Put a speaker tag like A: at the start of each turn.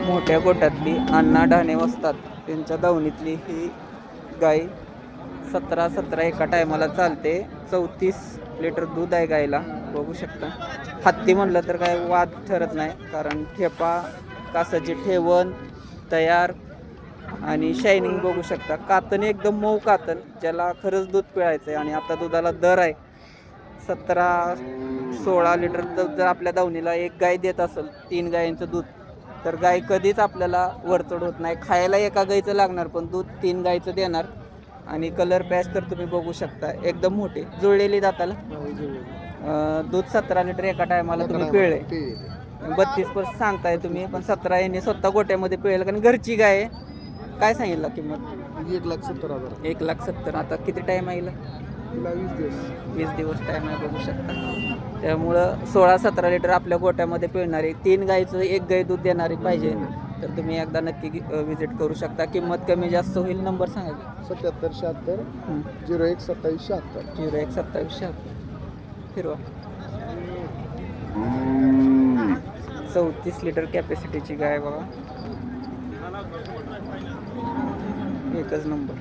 A: मोठ्या गोट्यातली अण्णा ढाणे वस्तात त्यांच्या दावणीतली ही गाय 17 एका टायमाला चालते. 34 लिटर दूध आहे गायला, बघू शकता. हत्ती म्हणलं तर काय वाद ठरत नाही, कारण ठेपा, कासाची ठेवण तयार आणि शायनिंग बघू शकता. कातन एकदम मऊ कातन, ज्याला खरंच दूध पिळायचं आहे. आणि आता दुधाला दर आहे 17-16 लिटर. जर आपल्या दावणीला एक गाय देत असेल 3 गायींचं दूध, तर गाय कधीच आपल्याला वरचढ होत नाही. खायला एका गायीचं लागणार, पण दूध 3 गायीचं देणार. आणि कलर पॅच तर तुम्ही बघू शकता, एकदम मोठे जुळलेली दाताला. दूध 17 लिटर एका टायमाला तुम्ही पिळले. 32% सांगताय तुम्ही, पण 17 यांनी स्वतः गोट्यामध्ये पिळेल, कारण घरची गाय आहे. काय सांगितलं किंमत?
B: 1,70,000.
A: 1,70,000. आता किती टाईम आहे?
B: तिला 20 दिवस.
A: 20 दिवस टाईम आहे, बघू शकता. त्यामुळं 16-17 लिटर आपल्या गोट्यामध्ये पिळणारी 3 गायीचं एक गाय दूध देणारी पाहिजे तर तुम्ही एकदा नक्की विजिट करू शकता. किंमत कमी जास्त होईल. नंबर सांगा.
B: 77 76 01 27 76.
A: 01 27 76. फिरवा. 34 लिटर कॅपॅसिटीची गाय बघा, एकच नंबर.